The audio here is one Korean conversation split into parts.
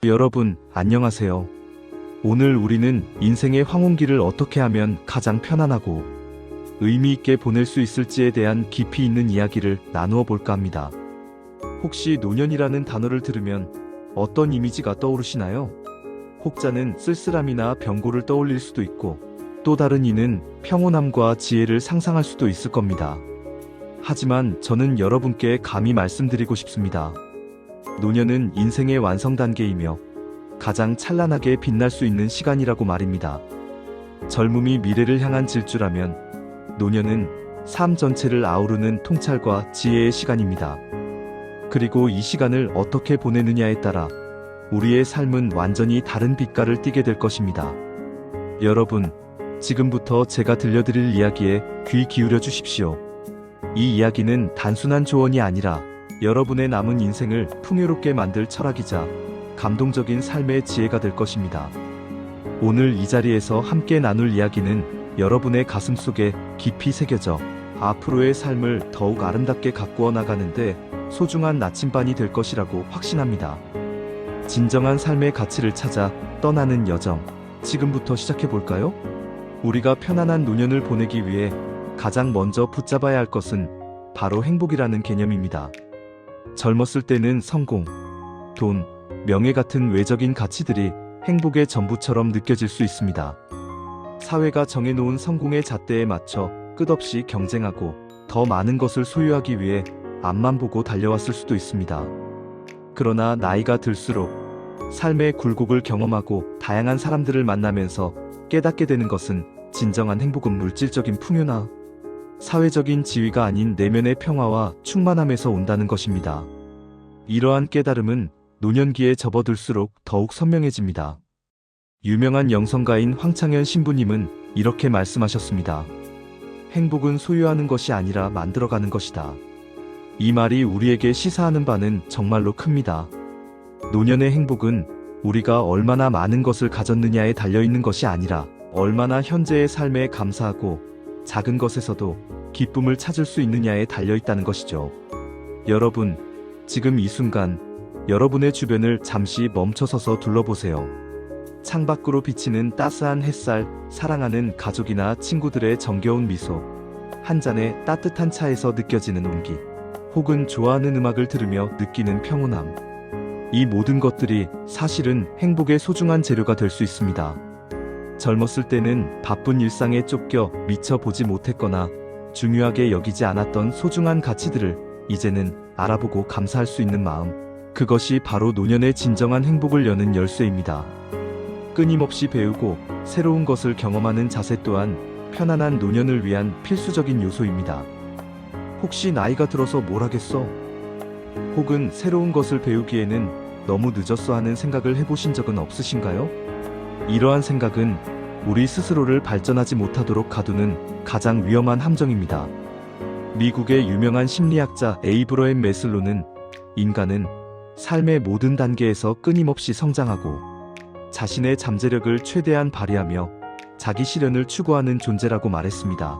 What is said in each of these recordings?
여러분, 안녕하세요. 오늘 우리는 인생의 황혼기를 어떻게 하면 가장 편안하고 의미 있게 보낼 수 있을지에 대한 깊이 있는 이야기를 나누어 볼까 합니다. 혹시 노년이라는 단어를 들으면 어떤 이미지가 떠오르시나요? 혹자는 쓸쓸함이나 병고를 떠올릴 수도 있고, 또 다른 이는 평온함과 지혜를 상상할 수도 있을 겁니다. 하지만 저는 여러분께 감히 말씀드리고 싶습니다. 노년은 인생의 완성 단계이며 가장 찬란하게 빛날 수 있는 시간이라고 말입니다. 젊음이 미래를 향한 질주라면 노년은 삶 전체를 아우르는 통찰과 지혜의 시간입니다. 그리고 이 시간을 어떻게 보내느냐에 따라 우리의 삶은 완전히 다른 빛깔을 띠게 될 것입니다. 여러분, 지금부터 제가 들려드릴 이야기에 귀 기울여 주십시오. 이 이야기는 단순한 조언이 아니라 여러분의 남은 인생을 풍요롭게 만들 철학이자 감동적인 삶의 지혜가 될 것입니다. 오늘 이 자리에서 함께 나눌 이야기는 여러분의 가슴 속에 깊이 새겨져 앞으로의 삶을 더욱 아름답게 가꾸어 나가는데 소중한 나침반이 될 것이라고 확신합니다. 진정한 삶의 가치를 찾아 떠나는 여정, 지금부터 시작해볼까요? 우리가 편안한 노년을 보내기 위해 가장 먼저 붙잡아야 할 것은 바로 행복이라는 개념입니다. 젊었을 때는 성공, 돈, 명예 같은 외적인 가치들이 행복의 전부처럼 느껴질 수 있습니다. 사회가 정해놓은 성공의 잣대에 맞춰 끝없이 경쟁하고 더 많은 것을 소유하기 위해 앞만 보고 달려왔을 수도 있습니다. 그러나 나이가 들수록 삶의 굴곡을 경험하고 다양한 사람들을 만나면서 깨닫게 되는 것은 진정한 행복은 물질적인 풍요나 사회적인 지위가 아닌 내면의 평화와 충만함에서 온다는 것입니다. 이러한 깨달음은 노년기에 접어들수록 더욱 선명해집니다. 유명한 영성가인 황창현 신부님은 이렇게 말씀하셨습니다. 행복은 소유하는 것이 아니라 만들어가는 것이다. 이 말이 우리에게 시사하는 바는 정말로 큽니다. 노년의 행복은 우리가 얼마나 많은 것을 가졌느냐에 달려있는 것이 아니라 얼마나 현재의 삶에 감사하고 작은 것에서도 기쁨을 찾을 수 있느냐에 달려있다는 것이죠. 여러분, 지금 이 순간 여러분의 주변을 잠시 멈춰서서 둘러보세요. 창밖으로 비치는 따스한 햇살, 사랑하는 가족이나 친구들의 정겨운 미소, 한 잔의 따뜻한 차에서 느껴지는 온기, 혹은 좋아하는 음악을 들으며 느끼는 평온함. 이 모든 것들이 사실은 행복의 소중한 재료가 될 수 있습니다. 젊었을 때는 바쁜 일상에 쫓겨 미처 보지 못했거나 중요하게 여기지 않았던 소중한 가치들을 이제는 알아보고 감사할 수 있는 마음, 그것이 바로 노년의 진정한 행복을 여는 열쇠입니다. 끊임없이 배우고 새로운 것을 경험하는 자세 또한 편안한 노년을 위한 필수적인 요소입니다. 혹시 나이가 들어서 뭘 하겠어? 혹은 새로운 것을 배우기에는 너무 늦었어 하는 생각을 해보신 적은 없으신가요? 이러한 생각은 우리 스스로를 발전하지 못하도록 가두는 가장 위험한 함정입니다. 미국의 유명한 심리학자 에이브러햄 매슬로는 인간은 삶의 모든 단계에서 끊임없이 성장하고 자신의 잠재력을 최대한 발휘하며 자기 실현을 추구하는 존재라고 말했습니다.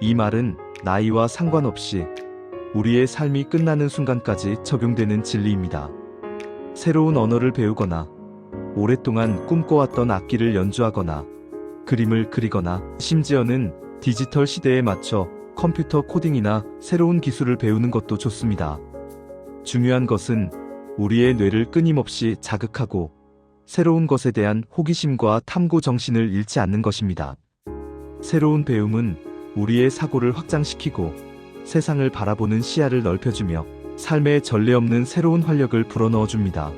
이 말은 나이와 상관없이 우리의 삶이 끝나는 순간까지 적용되는 진리입니다. 새로운 언어를 배우거나 오랫동안 꿈꿔왔던 악기를 연주하거나 그림을 그리거나 심지어는 디지털 시대에 맞춰 컴퓨터 코딩이나 새로운 기술을 배우는 것도 좋습니다. 중요한 것은 우리의 뇌를 끊임없이 자극하고 새로운 것에 대한 호기심과 탐구 정신을 잃지 않는 것입니다. 새로운 배움은 우리의 사고를 확장시키고 세상을 바라보는 시야를 넓혀주며 삶에 전례 없는 새로운 활력을 불어넣어줍니다.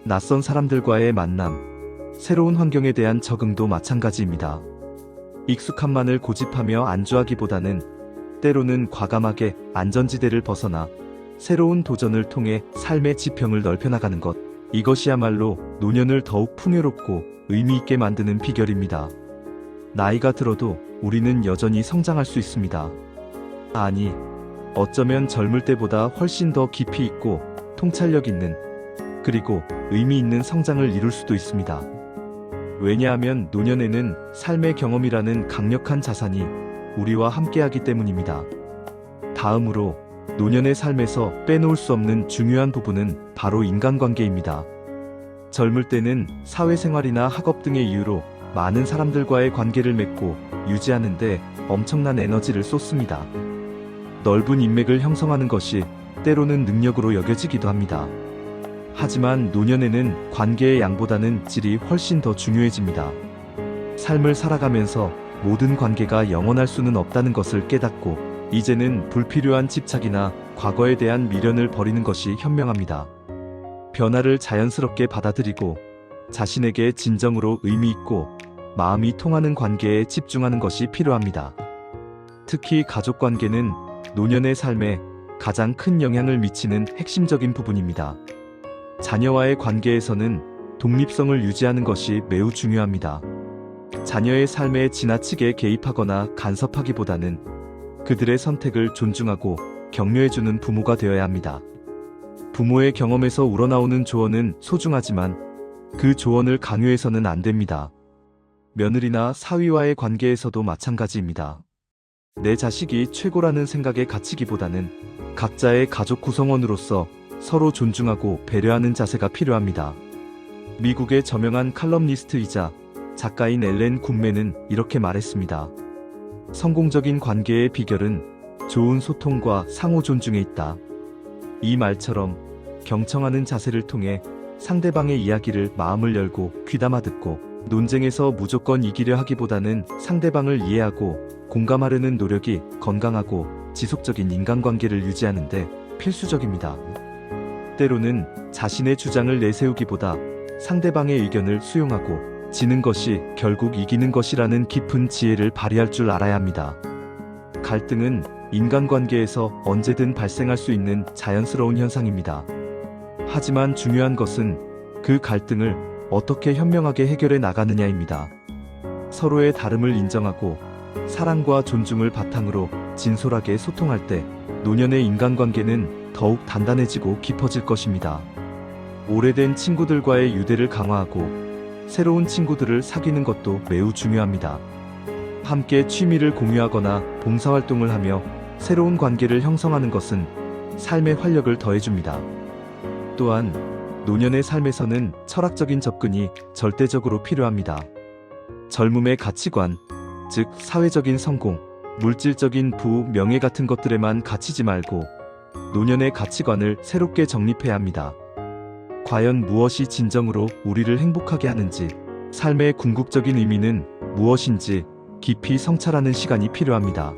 낯선 사람들과의 만남, 새로운 환경에 대한 적응도 마찬가지입니다. 익숙함만을 고집하며 안주하기보다는 때로는 과감하게 안전지대를 벗어나 새로운 도전을 통해 삶의 지평을 넓혀나가는 것, 이것이야말로 노년을 더욱 풍요롭고 의미 있게 만드는 비결입니다. 나이가 들어도 우리는 여전히 성장할 수 있습니다. 아니, 어쩌면 젊을 때보다 훨씬 더 깊이 있고 통찰력 있는, 그리고 의미 있는 성장을 이룰 수도 있습니다. 왜냐하면 노년에는 삶의 경험이라는 강력한 자산이 우리와 함께하기 때문입니다. 다음으로 노년의 삶에서 빼놓을 수 없는 중요한 부분은 바로 인간관계입니다. 젊을 때는 사회생활이나 학업 등의 이유로 많은 사람들과의 관계를 맺고 유지하는데 엄청난 에너지를 쏟습니다. 넓은 인맥을 형성하는 것이 때로는 능력으로 여겨지기도 합니다. 하지만 노년에는 관계의 양보다는 질이 훨씬 더 중요해집니다. 삶을 살아가면서 모든 관계가 영원할 수는 없다는 것을 깨닫고 이제는 불필요한 집착이나 과거에 대한 미련을 버리는 것이 현명합니다. 변화를 자연스럽게 받아들이고 자신에게 진정으로 의미 있고 마음이 통하는 관계에 집중하는 것이 필요합니다. 특히 가족 관계는 노년의 삶에 가장 큰 영향을 미치는 핵심적인 부분입니다. 자녀와의 관계에서는 독립성을 유지하는 것이 매우 중요합니다. 자녀의 삶에 지나치게 개입하거나 간섭하기보다는 그들의 선택을 존중하고 격려해주는 부모가 되어야 합니다. 부모의 경험에서 우러나오는 조언은 소중하지만 그 조언을 강요해서는 안 됩니다. 며느리나 사위와의 관계에서도 마찬가지입니다. 내 자식이 최고라는 생각에 갇히기보다는 각자의 가족 구성원으로서 서로 존중하고 배려하는 자세가 필요합니다. 미국의 저명한 칼럼니스트이자 작가인 엘렌 굿맨은 이렇게 말했습니다. 성공적인 관계의 비결은 좋은 소통과 상호 존중에 있다. 이 말처럼 경청하는 자세를 통해 상대방의 이야기를 마음을 열고 귀담아 듣고 논쟁에서 무조건 이기려 하기보다는 상대방을 이해하고 공감하려는 노력이 건강하고 지속적인 인간관계를 유지하는 데 필수적입니다. 때로는 자신의 주장을 내세우기보다 상대방의 의견을 수용하고 지는 것이 결국 이기는 것이라는 깊은 지혜를 발휘할 줄 알아야 합니다. 갈등은 인간관계에서 언제든 발생할 수 있는 자연스러운 현상입니다. 하지만 중요한 것은 그 갈등을 어떻게 현명하게 해결해 나가느냐입니다. 서로의 다름을 인정하고 사랑과 존중을 바탕으로 진솔하게 소통할 때 노년의 인간관계는 더욱 단단해지고 깊어질 것입니다. 오래된 친구들과의 유대를 강화하고 새로운 친구들을 사귀는 것도 매우 중요합니다. 함께 취미를 공유하거나 봉사활동을 하며 새로운 관계를 형성하는 것은 삶의 활력을 더해줍니다. 또한 노년의 삶에서는 철학적인 접근이 절대적으로 필요합니다. 젊음의 가치관, 즉 사회적인 성공, 물질적인 부와 명예 같은 것들에만 갇히지 말고 노년의 가치관을 새롭게 정립해야 합니다. 과연 무엇이 진정으로 우리를 행복하게 하는지, 삶의 궁극적인 의미는 무엇인지 깊이 성찰하는 시간이 필요합니다.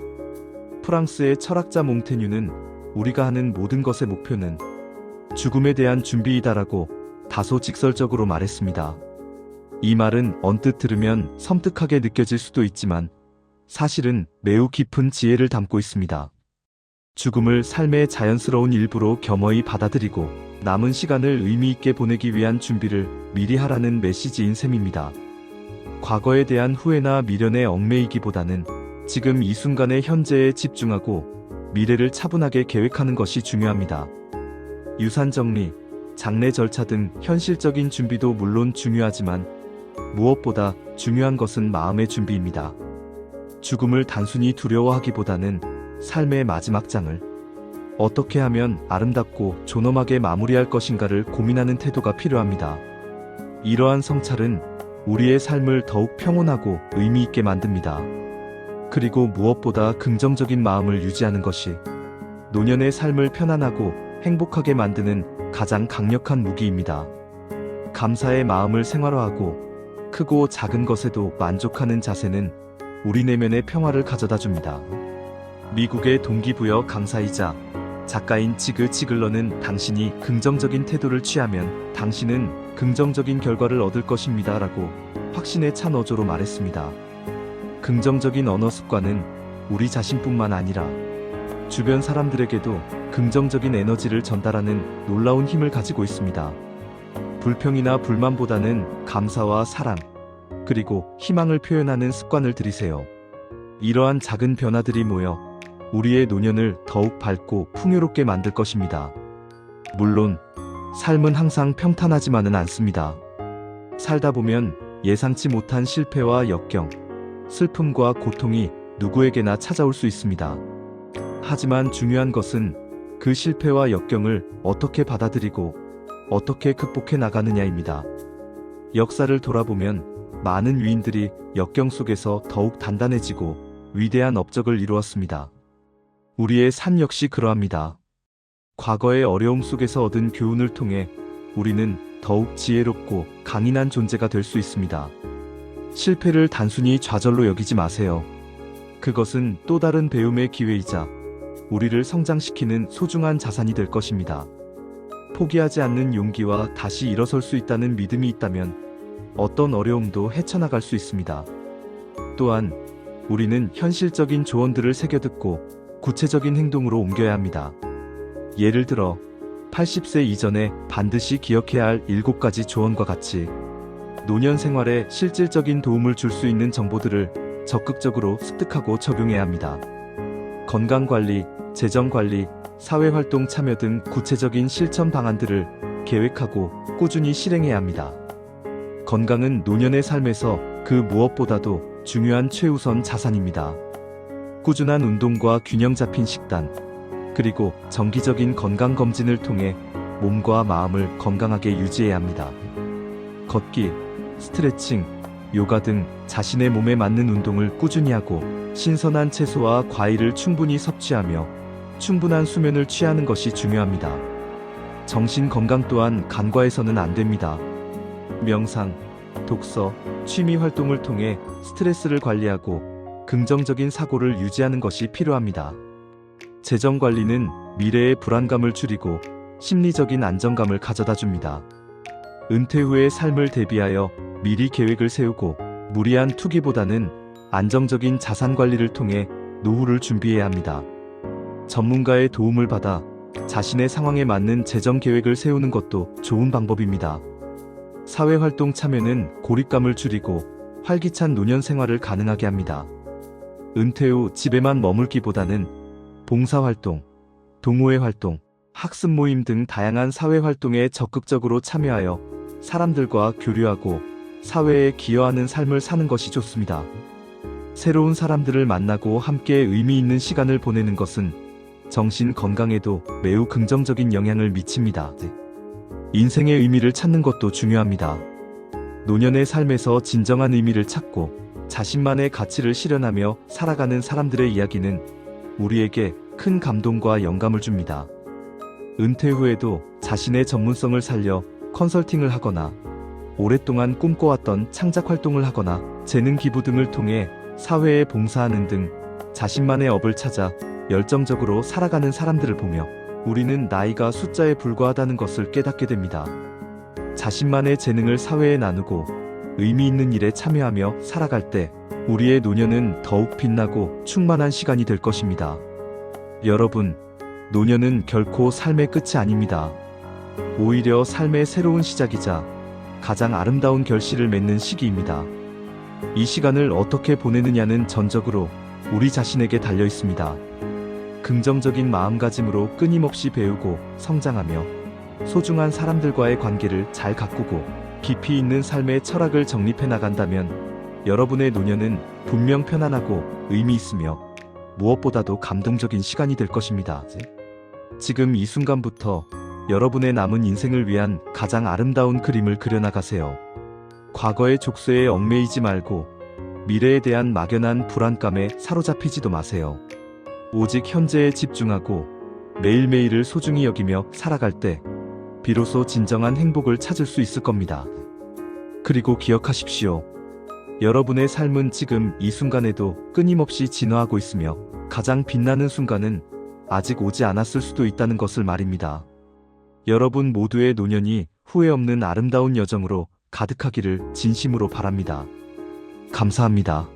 프랑스의 철학자 몽테뉴는 우리가 하는 모든 것의 목표는 죽음에 대한 준비이다라고 다소 직설적으로 말했습니다. 이 말은 언뜻 들으면 섬뜩하게 느껴질 수도 있지만 사실은 매우 깊은 지혜를 담고 있습니다. 죽음을 삶의 자연스러운 일부로 겸허히 받아들이고 남은 시간을 의미 있게 보내기 위한 준비를 미리 하라는 메시지인 셈입니다. 과거에 대한 후회나 미련에 얽매이기보다는 지금 이 순간의 현재에 집중하고 미래를 차분하게 계획하는 것이 중요합니다. 유산 정리, 장례 절차 등 현실적인 준비도 물론 중요하지만 무엇보다 중요한 것은 마음의 준비입니다. 죽음을 단순히 두려워하기보다는 삶의 마지막 장을 어떻게 하면 아름답고 존엄하게 마무리할 것인가를 고민하는 태도가 필요합니다. 이러한 성찰은 우리의 삶을 더욱 평온하고 의미 있게 만듭니다. 그리고 무엇보다 긍정적인 마음을 유지하는 것이 노년의 삶을 편안하고 행복하게 만드는 가장 강력한 무기입니다. 감사의 마음을 생활화하고 크고 작은 것에도 만족하는 자세는 우리 내면의 평화를 가져다 줍니다. 미국의 동기부여 강사이자 작가인 지그 지글러는 당신이 긍정적인 태도를 취하면 당신은 긍정적인 결과를 얻을 것입니다 라고 확신에 찬 어조로 말했습니다. 긍정적인 언어 습관은 우리 자신뿐만 아니라 주변 사람들에게도 긍정적인 에너지를 전달하는 놀라운 힘을 가지고 있습니다. 불평이나 불만보다는 감사와 사랑, 그리고 희망을 표현하는 습관을 들이세요. 이러한 작은 변화들이 모여 우리의 노년을 더욱 밝고 풍요롭게 만들 것입니다. 물론 삶은 항상 평탄하지만은 않습니다. 살다 보면 예상치 못한 실패와 역경, 슬픔과 고통이 누구에게나 찾아올 수 있습니다. 하지만 중요한 것은 그 실패와 역경을 어떻게 받아들이고 어떻게 극복해 나가느냐입니다. 역사를 돌아보면 많은 위인들이 역경 속에서 더욱 단단해지고 위대한 업적을 이루었습니다. 우리의 삶 역시 그러합니다. 과거의 어려움 속에서 얻은 교훈을 통해 우리는 더욱 지혜롭고 강인한 존재가 될 수 있습니다. 실패를 단순히 좌절로 여기지 마세요. 그것은 또 다른 배움의 기회이자 우리를 성장시키는 소중한 자산이 될 것입니다. 포기하지 않는 용기와 다시 일어설 수 있다는 믿음이 있다면 어떤 어려움도 헤쳐나갈 수 있습니다. 또한 우리는 현실적인 조언들을 새겨듣고 구체적인 행동으로 옮겨야 합니다. 예를 들어 80세 이전에 반드시 기억해야 할 7가지 조언과 같이 노년 생활에 실질적인 도움을 줄 수 있는 정보들을 적극적으로 습득하고 적용해야 합니다. 건강관리, 재정관리, 사회활동 참여 등 구체적인 실천 방안들을 계획하고 꾸준히 실행해야 합니다. 건강은 노년의 삶에서 그 무엇보다도 중요한 최우선 자산입니다. 꾸준한 운동과 균형 잡힌 식단, 그리고 정기적인 건강검진을 통해 몸과 마음을 건강하게 유지해야 합니다. 걷기, 스트레칭, 요가 등 자신의 몸에 맞는 운동을 꾸준히 하고 신선한 채소와 과일을 충분히 섭취하며 충분한 수면을 취하는 것이 중요합니다. 정신 건강 또한 간과해서는 안 됩니다. 명상, 독서, 취미 활동을 통해 스트레스를 관리하고 긍정적인 사고를 유지하는 것이 필요합니다. 재정 관리는 미래의 불안감을 줄이고 심리적인 안정감을 가져다 줍니다. 은퇴 후의 삶을 대비하여 미리 계획을 세우고 무리한 투기보다는 안정적인 자산 관리를 통해 노후를 준비해야 합니다. 전문가의 도움을 받아 자신의 상황에 맞는 재정 계획을 세우는 것도 좋은 방법입니다. 사회활동 참여는 고립감을 줄이고 활기찬 노년 생활을 가능하게 합니다. 은퇴 후 집에만 머물기보다는 봉사활동, 동호회 활동, 학습 모임 등 다양한 사회활동에 적극적으로 참여하여 사람들과 교류하고 사회에 기여하는 삶을 사는 것이 좋습니다. 새로운 사람들을 만나고 함께 의미 있는 시간을 보내는 것은 정신 건강에도 매우 긍정적인 영향을 미칩니다. 인생의 의미를 찾는 것도 중요합니다. 노년의 삶에서 진정한 의미를 찾고 자신만의 가치를 실현하며 살아가는 사람들의 이야기는 우리에게 큰 감동과 영감을 줍니다. 은퇴 후에도 자신의 전문성을 살려 컨설팅을 하거나 오랫동안 꿈꿔왔던 창작 활동을 하거나 재능 기부 등을 통해 사회에 봉사하는 등 자신만의 업을 찾아 열정적으로 살아가는 사람들을 보며 우리는 나이가 숫자에 불과하다는 것을 깨닫게 됩니다. 자신만의 재능을 사회에 나누고 의미 있는 일에 참여하며 살아갈 때 우리의 노년은 더욱 빛나고 충만한 시간이 될 것입니다. 여러분, 노년은 결코 삶의 끝이 아닙니다. 오히려 삶의 새로운 시작이자 가장 아름다운 결실을 맺는 시기입니다. 이 시간을 어떻게 보내느냐는 전적으로 우리 자신에게 달려 있습니다. 긍정적인 마음가짐으로 끊임없이 배우고 성장하며 소중한 사람들과의 관계를 잘 가꾸고 깊이 있는 삶의 철학을 정립해 나간다면 여러분의 노년은 분명 편안하고 의미 있으며 무엇보다도 감동적인 시간이 될 것입니다. 지금 이 순간부터 여러분의 남은 인생을 위한 가장 아름다운 그림을 그려나가세요. 과거의 족쇄에 얽매이지 말고 미래에 대한 막연한 불안감에 사로잡히지도 마세요. 오직 현재에 집중하고 매일매일을 소중히 여기며 살아갈 때 비로소 진정한 행복을 찾을 수 있을 겁니다. 그리고 기억하십시오. 여러분의 삶은 지금 이 순간에도 끊임없이 진화하고 있으며 가장 빛나는 순간은 아직 오지 않았을 수도 있다는 것을 말입니다. 여러분 모두의 노년이 후회 없는 아름다운 여정으로 가득하기를 진심으로 바랍니다. 감사합니다.